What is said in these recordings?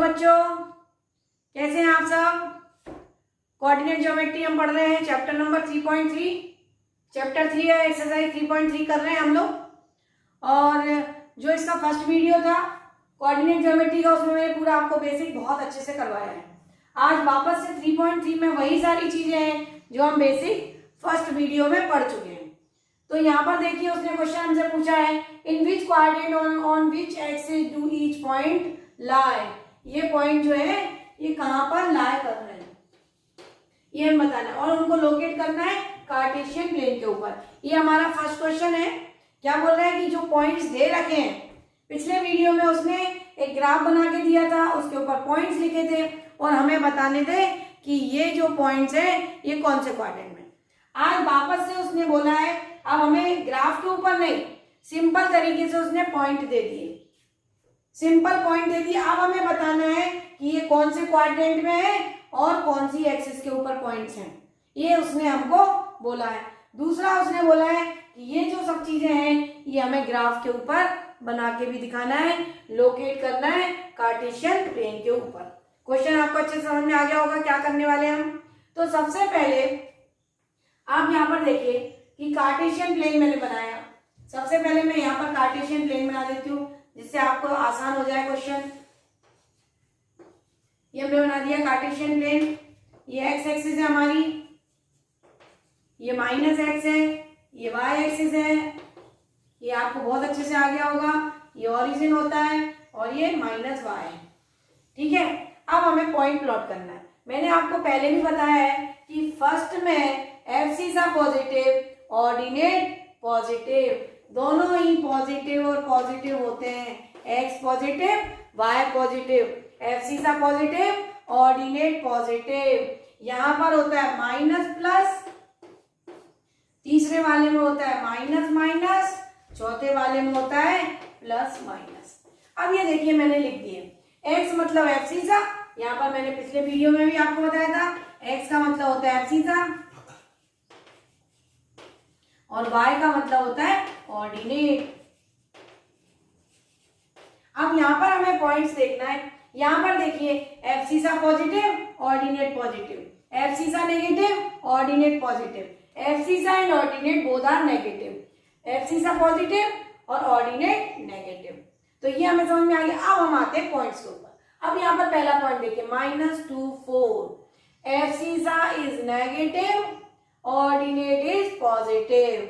बच्चों, कैसे हैं आप सब। कोऑर्डिनेट ज्योमेट्री हम पढ़ रहे हैं, चैप्टर नंबर 3.3। चैप्टर 3 है, एक्सरसाइज 3.3 कर रहे हैं हम लोग। और जो इसका फर्स्ट वीडियो था कोऑर्डिनेट ज्योमेट्री का, उसमें मैंने पूरा आपको बेसिक बहुत अच्छे से करवाया है। आज वापस से 3.3 में वही सारी चीजें हैं जो हम बेसिक फर्स्ट वीडियो में पढ़ चुके हैं। तो यहाँ पर देखिए, उसने क्वेश्चन हमसे पूछा है, in which coordinate on which axis do each point lie. ये पॉइंट जो है ये कहाँ पर लाई कर रहे हैं, ये हम बताना है। और उनको लोकेट करना है कार्टेशियन प्लेन के ऊपर। ये हमारा फर्स्ट क्वेश्चन है। क्या बोल रहा है कि जो पॉइंट्स दे रखे हैं, पिछले वीडियो में उसने एक ग्राफ बना के दिया था, उसके ऊपर पॉइंट्स लिखे थे और हमें बताने थे कि ये जो पॉइंट्स है ये कौन से क्वाड्रेंट में। आज वापस से उसने बोला है, अब हमें ग्राफ के ऊपर नहीं, सिंपल तरीके से उसने पॉइंट दे दिए, सिंपल पॉइंट दे दिए। अब हमें बताना है कि ये कौन से क्वाड्रेंट में है और कौन सी एक्सिस के ऊपर पॉइंट्स हैं, ये उसने हमको बोला है। दूसरा उसने बोला है कि ये जो सब चीजें हैं ये हमें ग्राफ के ऊपर बना के भी दिखाना है, लोकेट करना है कार्टेशियन प्लेन के ऊपर। क्वेश्चन आपको अच्छे समझ में आ गया होगा क्या करने वाले हम। तो सबसे पहले आप यहाँ पर देखिए कि कार्टेशियन प्लेन मैंने बनाया। सबसे पहले मैं यहाँ पर कार्टेशियन प्लेन बना देती हूँ जिससे आपको आसान हो जाए क्वेश्चन। ये हमने बना दिया कार्टेशियन प्लेन। ये एक्स एक्सिस है हमारी, ये माइनस एक्स है, ये वाई एक्सिस है, ये आपको बहुत अच्छे से आ गया होगा। ये ओरिजिन होता है और ये माइनस वाई है, ठीक है। अब हमें पॉइंट प्लॉट करना है। मैंने आपको पहले भी बताया है कि फर्स्ट में एब्सिसा पॉजिटिव, ऑर्डिनेट पॉजिटिव, दोनों ही पॉजिटिव और पॉजिटिव होते हैं। X positive, Y positive, abscissa positive, ordinate positive. यहां पर होता है माइनस प्लस, तीसरे वाले में होता है माइनस माइनस, चौथे वाले में होता है प्लस माइनस। अब ये देखिए मैंने लिख दिए, एक्स मतलब एब्सिसा, यहाँ पर मैंने पिछले वीडियो में भी आपको बताया था, एक्स का मतलब होता है एब्सिसा और y का मतलब होता है ऑर्डिनेट। अब यहाँ पर हमें पॉइंट्स देखना है। यहाँ पर देखिए abscissa positive, ordinate positive, abscissa negative, ordinate positive, abscissa and ordinate both are negative, abscissa positive और ऑर्डिनेट नेगेटिव। तो ये हमें समझ में आ गया। अब हम आते हैं पॉइंट्स के ऊपर। अब यहाँ पर पहला पॉइंट देखिए, -2 4, abscissa is negative, ordinate is positive,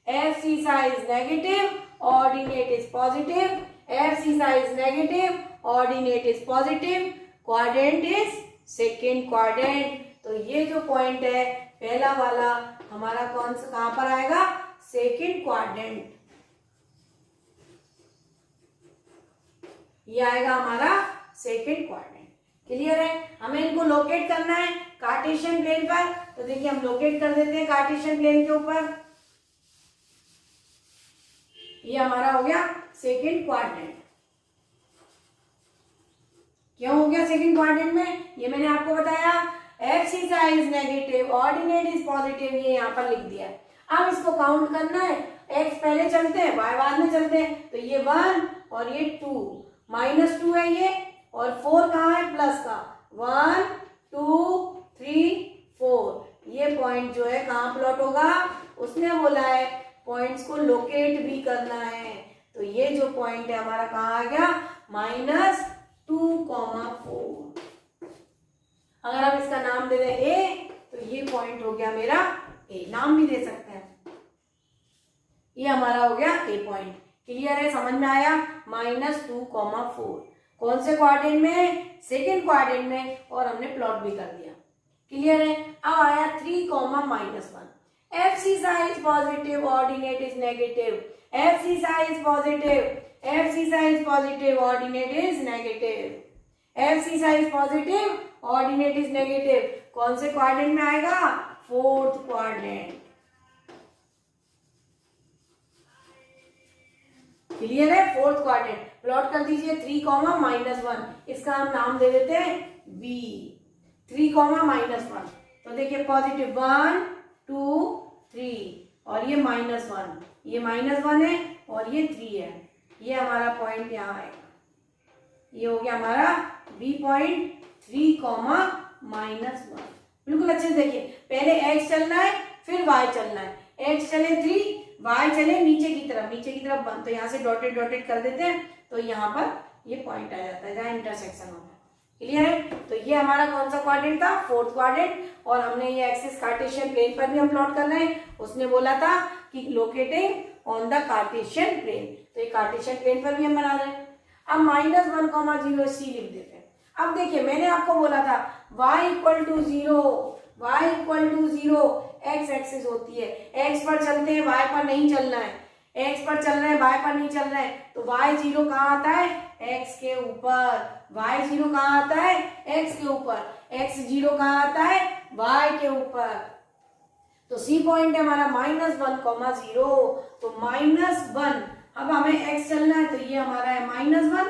abscissa is negative, ordinate is positive, abscissa is negative, ordinate is positive, quadrant is second quadrant। तो ये जो पॉइंट है पहला वाला हमारा कौन सा कहां पर आएगा, सेकेंड क्वाड्रेंट। ये आएगा हमारा सेकेंड क्वाड्रेंट। क्लियर है। हमें इनको लोकेट करना है कार्टेशियन प्लेन पर। तो देखिए हम लोकेट कर देते हैं कार्टेशियन प्लेन के ऊपर। ये हमारा हो गया सेकेंड क्वाड्रेंट। क्यों हो गया सेकेंड क्वाड्रेंट में, ये मैंने आपको बताया, abscissa is negative, ordinate is positive, ये यहाँ पर लिख दिया। अब इसको काउंट करना है, एक्स पहले चलते हैं, वाई बाद में चलते हैं। तो ये 1 और ये 2, -2 है ये, और 4 कहाँ है, प्लस का, 1 2 3 4। ये पॉइंट जो है कहाँ प्लॉट होगा, उसने बोला है पॉइंट्स को लोकेट भी करना है। तो ये जो पॉइंट है हमारा कहाँ आ गया, -2, 4। अगर हम इसका नाम दे दें ए, तो ये पॉइंट हो गया मेरा ए, नाम भी दे सकते हैं। ये हमारा हो गया ए पॉइंट। क्लियर है, समझ में आया। -2, 4 कौन से क्वाड्रेंट में, सेकेंड क्वाड्रेंट में, और हमने प्लॉट भी कर दिया। क्लियर है। अब आया 3, -1, abscissa is positive, ordinate is negative, abscissa is positive, abscissa is positive, ordinate is negative, abscissa is positive, ordinate is negative. कौन से क्वाड्रेंट में आएगा, फोर्थ क्वाड्रेंट। क्लियर है, फोर्थ क्वाड्रेंट। प्लॉट कर दीजिए 3, -1, इसका हम नाम दे देते हैं बी। 3, -1, तो देखिए पॉजिटिव 1 2 3 और ये -1, ये -1 है और ये 3 है। ये हमारा पॉइंट यहाँ आएगा। ये हो गया हमारा B.3 कॉमा -1। बिल्कुल अच्छे से देखिए, पहले x चलना है फिर y चलना है। x चले 3, y चले नीचे की तरफ 1, तो यहाँ से डॉटेड डॉटेड कर देते हैं, तो यहाँ पर ये पॉइंट आ जाता है जहाँ इंटरसेक्शन होता है। क्लियर है? तो ये हमारा कौन सा क्वाड्रेंट था? Fourth quadrant. और हमने ये एक्सिस कार्टेशियन प्लेन पर भी हम प्लॉट कर रहे हैं। उसने बोला था कि locating on the Cartesian plane, तो ये कार्टेशियन प्लेन पर भी हम बना रहे हैं। अब -1,0 सी लिख देते हैं। अब देखिए, मैंने आपको बोला था y = 0 एक्स एक्सिस होती है, एक्स पर चलते हैं y पर नहीं चलना है, एक्स पर चल रहे हैं y पर नहीं चल रहे हैं, तो y0 कहाँ आता है? x के ऊपर। y0 कहाँ आता है? x के ऊपर। x0 कहाँ आता है? y के ऊपर। तो सी पॉइंट है हमारा -1,0, तो -1। अब हमें x चलना है, तो ये हमारा है -1,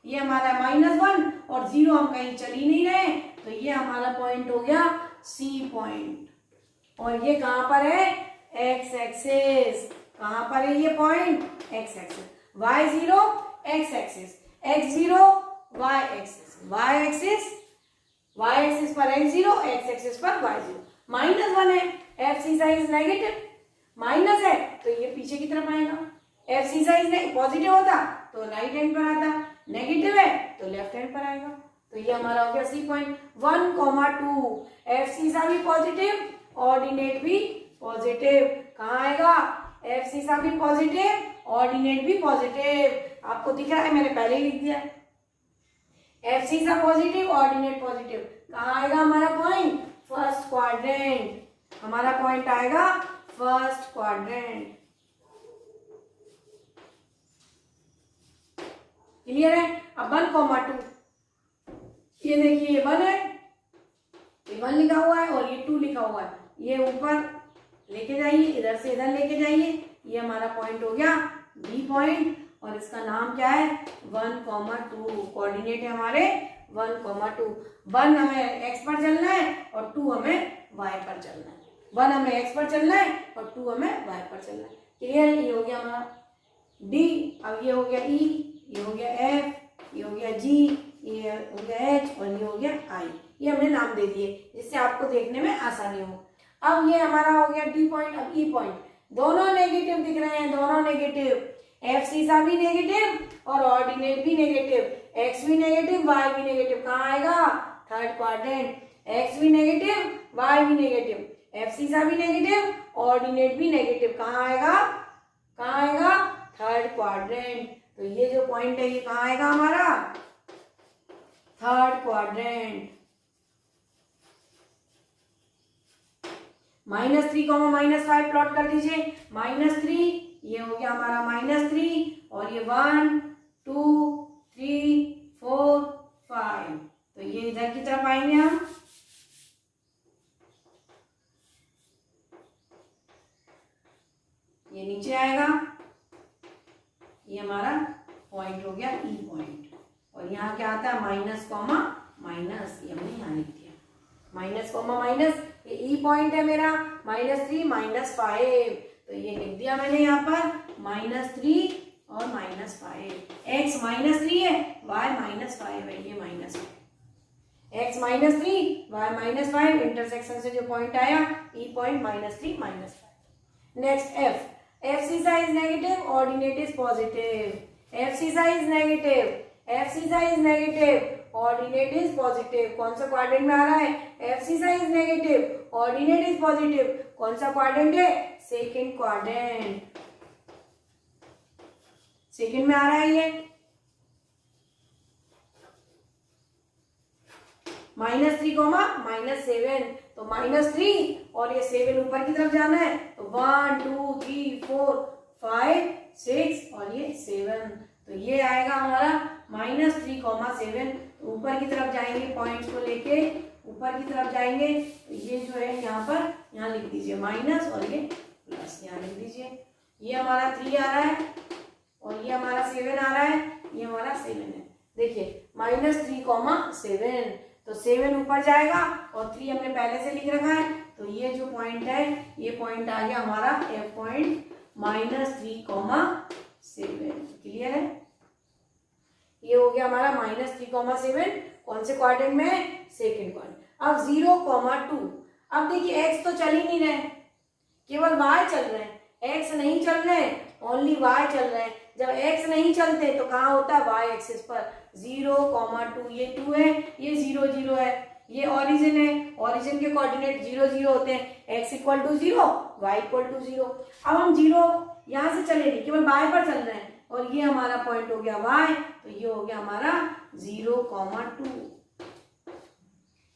ये हमारा है -1 और 0 हम कहीं चल ही नहीं रहे, तो ये हमारा पॉइंट हो गया सी पॉइंट। और ये कहाँ पर है? x axis. कहाँ पर है ये point? x axis. y0 x axis, x0 y axis, y axis पर x0, x एक्सिस पर y0। -1 है, f सी साइज नेगेटिव, माइनस है तो ये पीछे की तरफ आएगा। एफ सी साइज पॉजिटिव होता तो राइट हैंड पर आता, नेगेटिव है तो लेफ्ट हैंड पर आएगा। तो ये हमारा हो गया सी पॉइंट। 1,2 एफ सी सा भी पॉजिटिव, ऑर्डिनेट भी पॉजिटिव। कहाँ आएगा? एफ सी सा भी पॉजिटिव, ऑर्डिनेट भी पॉजिटिव। आपको दिख रहा है, मैंने पहले ही लिख दिया है। एफ सी सा पॉजिटिव, ऑर्डिनेट पॉजिटिव। कहाँ आएगा हमारा पॉइंट? First quadrant. हमारा पॉइंट आएगा फर्स्ट क्वाड्रेंट। क्लियर है? अब 1,2 ये देखिए, ये 1 है, ये 1 लिखा हुआ है और ये 2 लिखा हुआ है। ये ऊपर लेके जाइए, इधर से इधर लेके जाइए, ये हमारा पॉइंट हो गया बी पॉइंट। और इसका नाम क्या है? 1,2। कोऑर्डिनेट है हमारे 1,2। 1 हमें एक्स पर चलना है और 2 हमें वाई पर चलना है। 1 हमें एक्स पर चलना है और 2 हमें वाई पर चलना है। क्लियर है? ये हो गया हमारा डी। अब ये हो गया ई, ये हो गया एफ, ये हो गया जी, ये हो गया एच और ये हो गया आई। ये हमने नाम दे दिए जिससे आपको देखने में आसानी हो। अब ये हमारा हो गया डी पॉइंट। अब ई पॉइंट, दोनों नेगेटिव दिख रहे हैं, दोनों नेगेटिव। एफ सी सा भी नेगेटिव और ऑर्डिनेट भी नेगेटिव। एक्स भी नेगेटिव, वाई भी नेगेटिव। कहाँ आएगा? Third quadrant. एक्स भी नेगेटिव, वाई भी नेगेटिव, एफ सी सा भी नेगेटिव, ऑर्डिनेट भी नेगेटिव। कहाँ आएगा? कहाँ आएगा? Third quadrant. तो ये जो पॉइंट है ये कहाँ आएगा हमारा? Third quadrant. -3, -5 प्लॉट कर दीजिए। -3 ये हो गया हमारा -3 और ये 1, 2, 3, 4, 5। तो ये इधर की तरफ आएंगे हम। ये नीचे आएगा, ये हमारा पॉइंट हो गया ई पॉइंट। और यहाँ क्या आता है? माइनस कॉमा माइनस, ये हमने यहाँ लिख दिया माइनस कॉमा माइनस। ये ई पॉइंट है मेरा -3 -5, तो ये लिख दिया मैंने यहाँ पर -3 और -5। x -3 है, y -5 है, ये -5। x -3 y -5, इंटरसेक्शन से जो पॉइंट आया E point -3 -5। Next F. Abscissa is negative, ordinate is positive. Abscissa is negative, abscissa is negative, ordinate is positive. कौन सा quadrant में आ रहा है? एफ सी सा is negative, ordinate is positive. कौन सा quadrant है? Second quadrant. Second में आ रहा है ये। -3, -7, तो -3 और ये 7 ऊपर की तरफ जाना है, तो 1, 2, 3, 4, 5, 6 और ये 7। तो ये आएगा हमारा -3, 7। ऊपर की तरफ जाएंगे, पॉइंट्स को लेके ऊपर की तरफ जाएंगे, तो ये जो है यहाँ पर, यहाँ लिख दीजिए माइनस और ये प्लस, यहाँ लिख दीजिए। ये हमारा 3 आ रहा है और ये हमारा 7 आ रहा है, ये हमारा 7 है। देखिए -3, 7, तो 7 ऊपर जाएगा और 3 हमने पहले से लिख रखा है, तो ये जो पॉइंट है ये पॉइंट आ गया हमारा एफ पॉइंट -3, 7। क्लियर है? ये हो गया हमारा -3,7 कौन से क्वाड्रेंट में है, सेकंड क्वाड्रेंट। अब 0,2, अब देखिए x तो चल ही नहीं रहे, केवल y चल रहे हैं, x नहीं चल रहे, ओनली y चल रहे हैं। जब x नहीं चलते तो कहाँ होता है, y एक्सिस पर 0,2, ये 2 है, ये 0, 0 है, ये ओरिजिन है, ओरिजिन के कोऑर्डिनेट 0, 0 होते हैं, x equal to 0, y equal to 0। अब हम 0 यहाँ से चले नहीं, केवल y पर चल रहे हैं, और ये हमारा पॉइंट हो गया y, तो ये हो गया हमारा 0,2,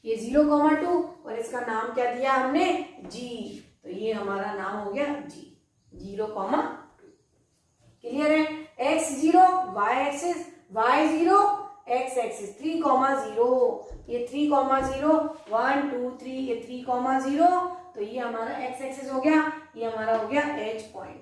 ये 0,2, और इसका नाम क्या दिया हमने, g, तो ये हमारा नाम हो गया g, 0,2। क्लियर है, x 0, y axis, y 0, x axis, 3,0, ये 3,0, 1, 2, 3, ये 3,0, तो ये हमारा x एक्सिस हो गया, ये हमारा हो गया h point.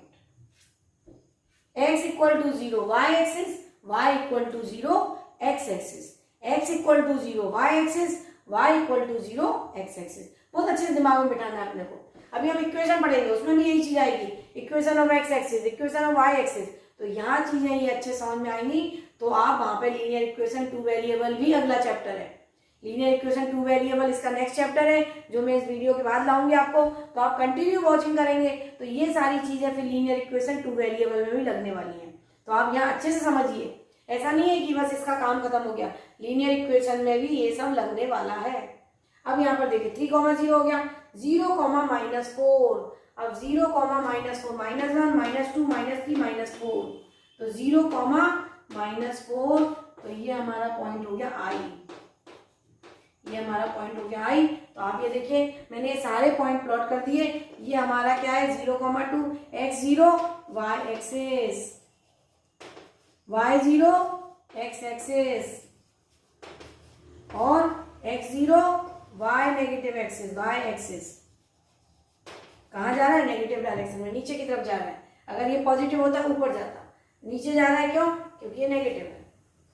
x equal to 0 y axis, y equal to 0 x axis, x equal to 0 y axis, y equal to 0 x axis. बहुत अच्छे से दिमाग में बिठाना है अपने को। अभी हम इक्वेशन पढ़ेंगे, उसमें भी यही चीज आएगी, equation of x axis, equation of y axis, तो यहाँ चीजें ये अच्छे समझ में आएंगी। तो आप वहां पे लीनियर इक्वेशन 2 वेरिएबल भी अगला चैप्टर है, लीनियर इक्वेशन 2 वेरिएबल इसका नेक्स्ट चैप्टर है, जो मैं इस वीडियो के बाद लाऊंगी आपको, तो आप कंटिन्यू वॉचिंग करेंगे तो ये सारी चीजें फिर लीनियर इक्वेशन 2 वेरिएबल में भी लगने वाली हैं। तो आप यहाँ अच्छे से समझिए, ऐसा नहीं है कि बस इसका काम खत्म हो गया, लीनियर इक्वेशन में भी ये सब लगने वाला है। अब यहाँ पर देखिए 3,0 हो गया, 0,-4, अब 0, -4, -1, -2, -3, -4, तो 0,-4, तो ये हमारा पॉइंट हो गया I, ये हमारा पॉइंट हो गया I। तो आप ये देखिए मैंने सारे पॉइंट प्लॉट कर दिए। ये हमारा क्या है, 0,2, x0 y axis, y0 x axis, और x0 y negative axis, y axis. कहाँ जा रहा है, नेगेटिव डायरेक्शन में, नीचे की तरफ जा रहा है। अगर ये पॉजिटिव होता है ऊपर जाता, नीचे जा रहा है, क्यों, क्योंकि ये नेगेटिव है,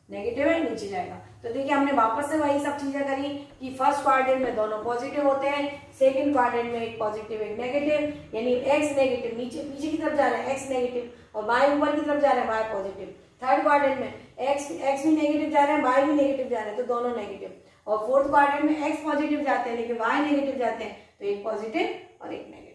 नेगेटिव है, नीचे जाएगा। तो देखिए हमने वापस से वही सब चीजें करी कि फर्स्ट क्वाड्रेंट में दोनों पॉजिटिव होते हैं, सेकंड क्वाड्रेंट में एक पॉजिटिव एक नेगेटिव, यानी x नेगेटिव नीचे पीछे की तरफ जा रहा है, x नेगेटिव, और y ऊपर की तरफ जा रहा है, y पॉजिटिव। थर्ड क्वाड्रेंट में x भी नेगेटिव जा रहा है, y भी नेगेटिव जा रहा है, तो दोनों नेगेटिव। और फोर्थ क्वाड्रेंट में x पॉजिटिव जाते हैं लेकिन y नेगेटिव जाते हैं, तो एक पॉजिटिव और एक नेगेटिव।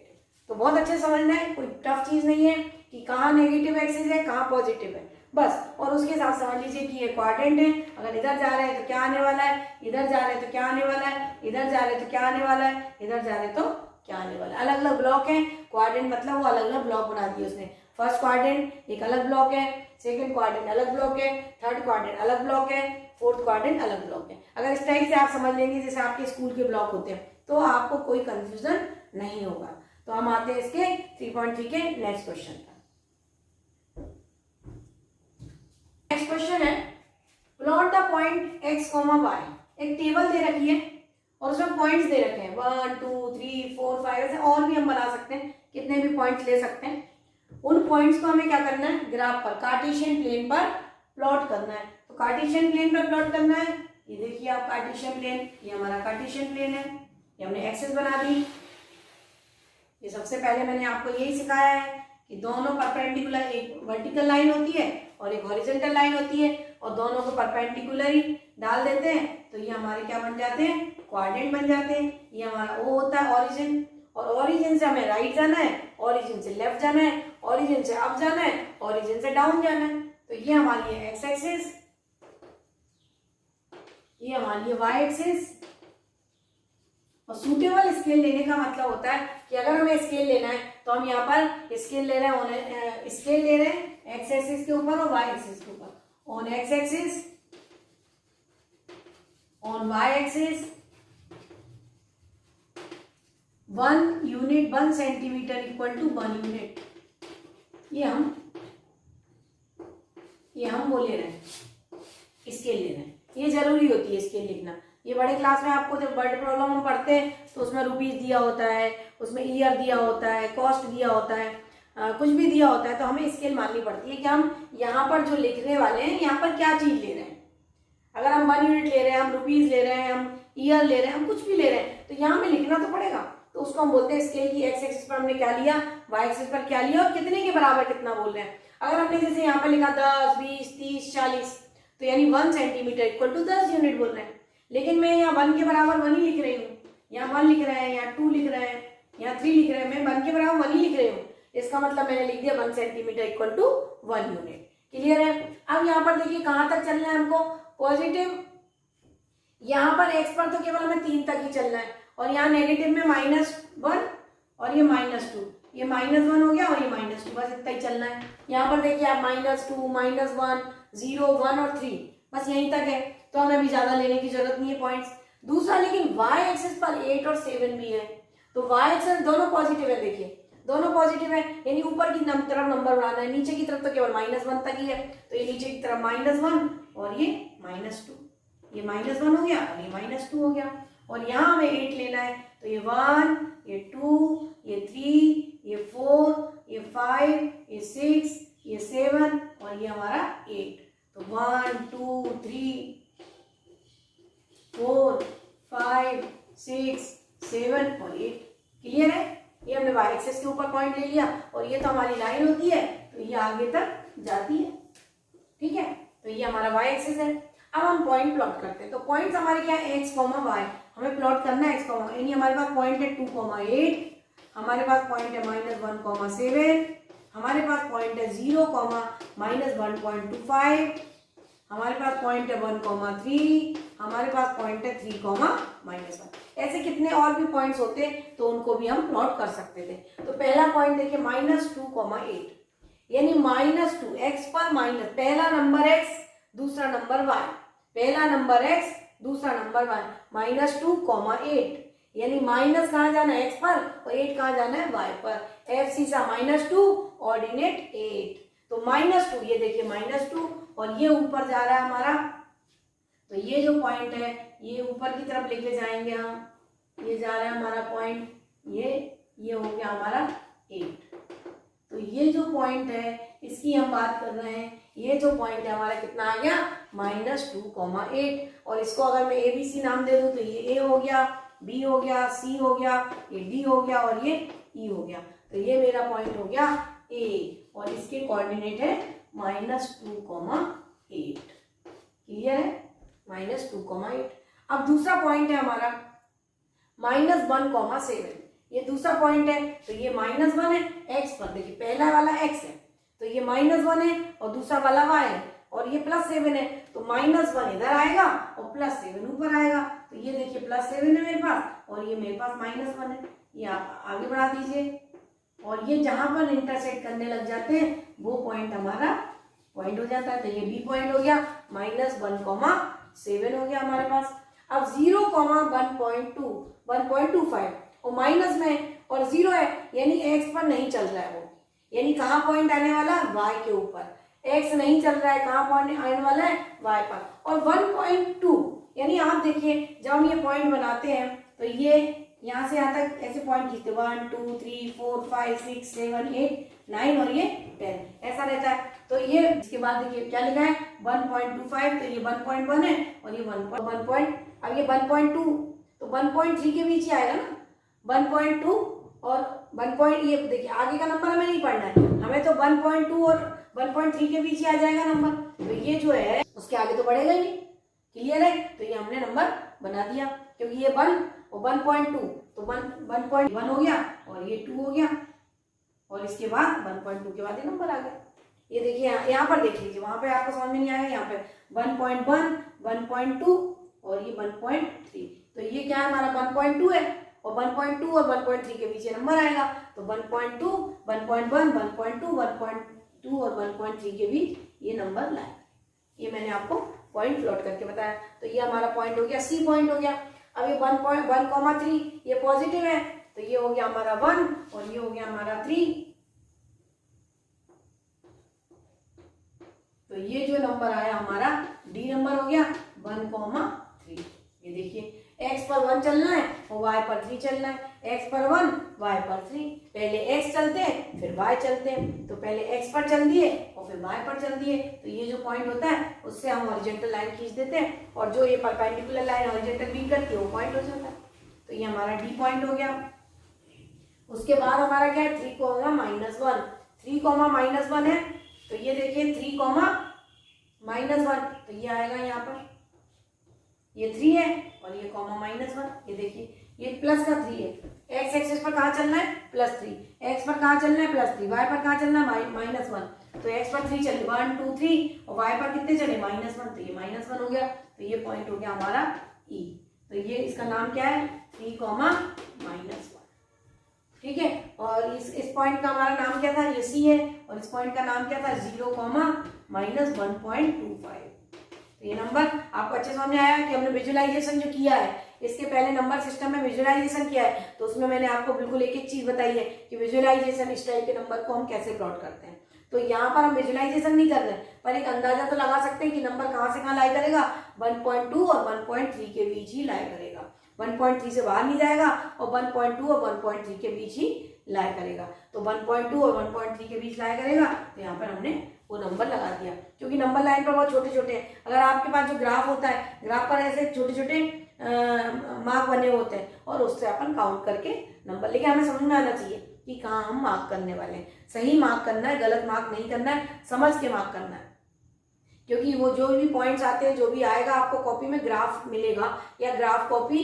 तो बहुत अच्छे से समझना है, कोई टफ चीज नहीं है कि कहाँ नेगेटिव एक्सिस है कहाँ पॉजिटिव है, बस। और उसके साथ समझ लीजिए कि ये क्वाड्रेंट है, अगर इधर जा रहे हैं तो क्या आने वाला है, इधर जा रहे हैं तो क्या आने वाला है, इधर जा रहे हैं तो क्या आने वाला है, इधर जा रहे हैं तो क्या आने वाला है। अलग अलग ब्लॉक है, क्वाड्रेंट मतलब वो अलग अलग ब्लॉक बना दिए उसने। फर्स्ट क्वाड्रेंट एक अलग ब्लॉक है, सेकंड क्वाड्रेंट अलग ब्लॉक है, थर्ड क्वाड्रेंट अलग ब्लॉक है, फोर्थ क्वाड्रेंट अलग ब्लॉक है। अगर इस टाइप से आप समझ लेंगे जैसे आपके स्कूल के ब्लॉक होते हैं, तो आपको कोई कंफ्यूजन नहीं होगा। तो हम आते हैं इसके 3.3 के नेक्स्ट क्वेश्चन पर। नेक्स्ट क्वेश्चन है, plot the point x, y। एक टेबल दे रखी है और उसमें पॉइंट्स दे रखे हैं 1, 2, 3, 4, 5, ऐसे और भी हम बना सकते हैं, कितने भी पॉइंट्स ले सकते हैं। उन पॉइंट्स को हमें क्या करना है, ग्राफ पर, कार्टेशियन प्लेन पर प्लॉट करना है। तो कार्टेशियन प्लेन पर प्लॉट करना है, ये देखिए आप कार्टेशियन प्लेन, ये हमारा कार्टेशियन प्लेन है, ये हमने एक्सिस बना दी। ये सबसे पहले मैंने आपको यही सिखाया है कि दोनों परपेंडिकुलर, एक वर्टिकल लाइन होती है और एक हॉरिजॉन्टल लाइन होती है, और दोनों को परपेंडिकुलर ही डाल देते हैं, तो ये हमारे क्या बन जाते हैं, क्वाड्रेंट बन जाते हैं। ये हमारा O होता है ओरिजिन, और ओरिजिन से हमें राइट जाना है, ओरिजिन से लेफ्ट जाना है, ओरिजिन से अप जाना है, ओरिजिन से डाउन जाना है। तो ये हमारी है एक्स एक्सिस, ये हमारी है वाई एक्सिस। और सूटेबल स्केल लेने का मतलब होता है कि अगर हमें स्केल लेना है तो हम यहाँ पर स्केल ले रहे हैं, स्केल ले रहे हैं एक्स एक्सिस के ऊपर और वाई एक्सिस के ऊपर। On X axis, on Y axis 1 unit 1 centimetre equal to 1 unit. ये हम वो ले रहे हैं, स्केल ले रहे हैं। ये जरूरी होती है स्केल लिखना। ये बड़े क्लास में आपको जब वर्ड प्रॉब्लम हम पढ़ते हैं तो उसमें रुपीज दिया होता है, उसमें ईयर दिया होता है, कॉस्ट दिया होता है, कुछ भी दिया होता है, तो हमें स्केल माननी पड़ती है कि हम यहाँ पर जो लिखने वाले हैं यहाँ पर क्या चीज ले रहे हैं। अगर हम 1 यूनिट ले रहे हैं, हम रुपीज ले रहे हैं, हम ईयर ले रहे हैं, हम कुछ भी ले रहे हैं, तो यहाँ में लिखना तो पड़ेगा। तो उसको हम बोलते हैं स्केल की एक्स एक्सिस पर हमने क्या लिया, वाई एक्सिस पर क्या लिया और कितने के बराबर कितना बोल रहे हैं। अगर हमने जैसे यहाँ पर लिखा 10, 20, 30, 40, तो यानी 1 सेंटीमीटर इक्वल टू 10 यूनिट बोल रहे हैं। लेकिन मैं यहाँ 1 के बराबर 1 ही लिख रही हूँ, यहाँ 1 लिख रहे हैं, यहाँ 2 लिख रहे हैं, यहाँ 3 लिख रहे हैं, मैं 1 के बराबर 1 ही लिख रही हूँ। इसका मतलब मैंने लिख दिया 1 centimetre equal to 1 unit. Clear है। अब यहाँ पर देखिए कहाँ तक चलना है हमको, पॉजिटिव, यहाँ पर x पर तो केवल हमें 3 तक ही चलना है, और यहाँ नेगेटिव में -1 और ये -2, ये -1 हो गया और ये -2, बस इतना ही चलना है। यहाँ पर देखिए आप -2, -1, 0, 1 और 3, बस यहीं तक है, तो हमें भी ज्यादा लेने की जरूरत नहीं है पॉइंट्स। दूसरा, लेकिन y एक्सिस पर 8 और 7 भी है, तो y एक्सिस दोनों पॉजिटिव है, देखिए दोनों पॉजिटिव है, यानी ऊपर की तरफ नंबर बढ़ाना है, नीचे की तरफ तो केवल -1 तक ही है, तो ये नीचे की तरफ -1 और ये -2, ये -1 हो गया और ये -2 हो गया, और यहाँ हमें 8 लेना है, तो ये 1, ये 2, ये 3, ये 4, ये 5, ये 6, ये 7 और ये हमारा 8, तो 1, 2, 3, 4, 5, 6, 7 और 8। क्लियर है। ये हमने y एक्सिस के ऊपर पॉइंट ले लिया, और ये तो हमारी लाइन होती है, तो ये आगे तक जाती है। ठीक है, तो ये हमारा y एक्सिस है। अब हम पॉइंट प्लॉट करते हैं, तो पॉइंट्स हमारे क्या है, x, y, हमें प्लॉट करना है x, यानी हमारे पास पॉइंट है 2, 8, हमारे पास पॉइंट है -1, 7, हमारे पास पॉइंट है 0, -1.25, हमारे पास पॉइंट है 1, 3, हमारे पास पॉइंट है 3, -1। ऐसे कितने और भी पॉइंट्स होते तो उनको भी हम प्लॉट कर सकते थे। तो पहला पॉइंट देखिए -2, 8, यानी -2 x पर माइनस, पहला नंबर x दूसरा नंबर y, पहला नंबर x दूसरा नंबर y, -2, 8, यानी माइनस कहाँ जाना है, x पर, और 8 कहाँ जाना है, y पर। f सीसा -2, ऑर्डिनेट 8, तो -2, ये देखिए -2, और ये ऊपर जा रहा है हमारा, तो ये जो पॉइंट है ये ऊपर की तरफ लेके जाएंगे हम, ये जा रहा है हमारा पॉइंट, ये हो गया हमारा 8। तो ये जो पॉइंट है इसकी हम बात कर रहे हैं, ये जो पॉइंट है हमारा कितना आ गया, -2, 8, और इसको अगर मैं ABC नाम दे दूं तो ये A हो गया, B हो गया, C हो गया, ये D हो गया और ये E हो गया, तो ये मेरा पॉइंट हो गया A, और इसके कोऑर्डिनेट है -2, 8। क्लियर है, -2, 8। अब दूसरा पॉइंट है हमारा -1, 7, ये दूसरा पॉइंट है, तो ये -1 है x पर, देखिए पहला वाला x है, तो ये -1 है, और दूसरा वाला y है, और ये +7 है, तो -1 इधर आएगा और +7 ऊपर आएगा, तो ये देखिए +7 है मेरे पास, और ये मेरे पास -1 है, ये आप आगे बढ़ा दीजिए, और ये जहां पर इंटरसेक्ट करने लग जाते हैं वो पॉइंट हमारा पॉइंट हो जाता है, तो ये B पॉइंट हो गया, -1, 7 हो गया हमारे पास। अब 0, 1.2, 1.25, और माइनस में और 0 है, यानी x पर नहीं चल रहा है वो, यानी कहाँ पॉइंट आने वाला है, y के ऊपर, x नहीं चल रहा है, कहाँ पॉइंट आने वाला है, y पर। और 1.2, यानी आप देखिए जब हम ये पॉइंट बनाते हैं तो ये यहाँ से यहाँ तक ऐसे पॉइंट खींचते, 1, 2, 3, 4, 5, 6, 7, 8, 9 और ये 10 ऐसा रहता है। तो ये इसके बाद देखिए क्या लिखा है, 1.25, तो ये 1.1 है, और ये 1. अब ये 1.2, तो 1.3 के बीच ही आएगा ना, 1.2 और 1. ये देखिए आगे का नंबर हमें नहीं पढ़ना है, हमें तो 1.2 और 1.3 के बीच ही आ जाएगा नंबर, तो ये जो है उसके आगे तो बढ़ेगा ही नहीं। क्लियर है, तो ये हमने नंबर बना दिया, क्योंकि ये 1 और 1.2, तो 1.1 हो गया, और ये 2 हो गया, और इसके बाद 1.2 के बाद ये नंबर आ गया। ये देखिए यहाँ पर देख लीजिए, वहां पे आपको समझ में नहीं आएगा, यहाँ पे 1.1, 1.2 और ये 1.3, तो ये क्या है हमारा 1.2 है, और 1.2 और 1.3 के पीछे नंबर आएगा, तो 1.2, 1.1, 1.2, 1.2 और 1.3 के बीच ये नंबर लाए। ये मैंने आपको पॉइंट प्लॉट करके बताया, तो ये हमारा पॉइंट हो गया, C पॉइंट हो गया। अब ये 1.1, 3 ये पॉजिटिव है, तो ये हो गया हमारा 1 और ये हो गया हमारा 3, तो ये जो नंबर आया हमारा D नंबर हो गया 1, 3। ये देखिए x पर 1 चलना है और y पर 3 चलना है, x पर 1 y पर 3, पहले x चलते हैं फिर y चलते हैं, तो पहले x पर चल दिए और फिर y पर चल दिए, तो ये जो पॉइंट होता है उससे हम हॉरिजॉन्टल लाइन खींच देते हैं, और जो ये परपेंडिकुलर लाइन हॉरिजॉन्टल बीट करती है वो पॉइंट हो जाता है, तो ये हमारा D पॉइंट हो गया। उसके बाद हमारा क्या है, 3, -1, 3, -1 है, तो ये देखिए 3, -1, तो ये आएगा यहाँ पर, ये 3 है और ये कॉमा -1, ये देखिए ये प्लस का 3 है। एक्स एक्सिस पर कहाँ चलना है, +3, एक्स पर कहाँ चलना है, +3, वाई पर कहाँ चलना है, -1, तो एक्स पर 3 चले, 1 2 3, और वाई पर कितने चले, -1, तो ये -1 हो गया, तो ये पॉइंट हो गया हमारा ई। तो ये इसका नाम क्या है, 3, -1, ठीक है। और इस पॉइंट का हमारा नाम क्या था, ये सी है, और इस पॉइंट का नाम क्या था, 0, -1.25। तो ये नंबर आपको अच्छे समझ में आया कि हमने विजुअलाइजेशन जो किया है, इसके पहले नंबर सिस्टम में विजुअलाइजेशन किया है, तो उसमें मैंने आपको बिल्कुल एक एक चीज बताई है कि विजुअलाइजेशन इस टाइप के नंबर को हम कैसे प्लॉट करते हैं। तो यहाँ पर हम विजुअलाइजेशन नहीं कर रहे हैं, पर एक अंदाजा तो लगा सकते हैं कि नंबर कहाँ से कहाँ लाई करेगा, 1.2 और 1.3 के बीच ही लाई करेगा, 1.3 से बाहर नहीं जाएगा, और 1.2 और 1.3 के बीच ही लाई करेगा। तो 1.2 और 1.3 के बीच लाई करेगा, तो यहाँ पर हमने वो नंबर लगा दिया, क्योंकि नंबर लाइन पर बहुत छोटे छोटे हैं। अगर आपके पास जो ग्राफ होता है, ग्राफ पर ऐसे छोटे छोटे मार्क बने होते हैं, और उससे अपन काउंट करके नंबर, लेकिन हमें समझ में आना चाहिए कि कहाँ हम मार्क करने वाले हैं। सही मार्क करना है, गलत मार्क नहीं करना है, समझ के मार्क करना है, क्योंकि वो जो भी पॉइंट्स आते हैं, जो भी आएगा आपको कॉपी में ग्राफ मिलेगा, या ग्राफ कॉपी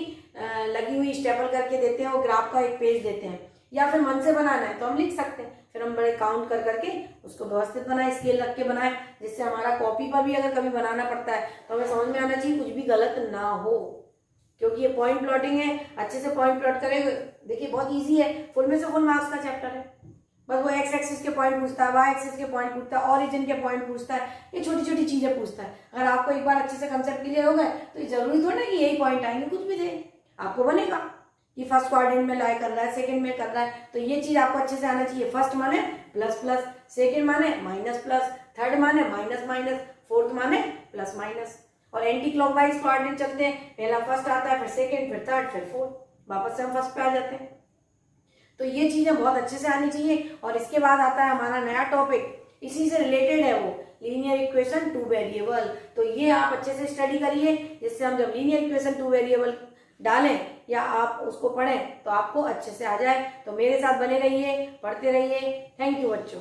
लगी हुई स्टेपल करके देते हैं, वो ग्राफ का एक पेज देते हैं, या फिर मन से बनाना है तो हम लिख सकते हैं, फिर हम बड़े काउंट कर करके उसको व्यवस्थित बनाए, स्केल रख के बनाए, जिससे हमारा कॉपी पर भी अगर कभी बनाना पड़ता है तो हमें समझ में आना चाहिए, कुछ भी गलत ना हो, क्योंकि ये पॉइंट प्लॉटिंग है। अच्छे से पॉइंट प्लॉट करेंगे, देखिए बहुत इजी है, फुल में से फुल मार्क्स का चैप्टर है। बस वो एक्स एक्सिस के पॉइंट पूछता है, वाई एक्सिस के पॉइंट पूछता है, ऑरिजिन के पॉइंट पूछता है, ये छोटी छोटी चीजें पूछता है। अगर आपको एक बार अच्छे से कंसेप्ट क्लियर हो गए तो ये जरूरी थोड़ा ना कि यही पॉइंट आएंगे, कुछ भी दे आपको बनेगा कि फर्स्ट क्वाड्रेंट में लाई कर रहा है, सेकंड में कर रहा है, तो ये चीज आपको अच्छे से आना चाहिए। फर्स्ट माने प्लस प्लस, सेकंड माने माइनस प्लस, थर्ड माने माइनस माइनस, फोर्थ माने प्लस माइनस। और एंटी क्लॉकवाइज क्वाड्रेंट चलते हैं, पहला फर्स्ट आता है, फिर सेकंड, फिर थर्ड, फिर फोर्थ, वापस से हम फर्स्ट पे आ जाते हैं। तो ये चीजें बहुत अच्छे से आनी चाहिए। और इसके बाद आता है हमारा नया टॉपिक, इसी से रिलेटेड है वो, लीनियर इक्वेशन 2 वेरिएबल। तो ये आप अच्छे से स्टडी करिए, जिससे हम जब लीनियर इक्वेशन 2 वेरिएबल डालें या आप उसको पढ़ें तो आपको अच्छे से आ जाए। तो मेरे साथ बने रहिए, पढ़ते रहिए। थैंक यू बच्चों।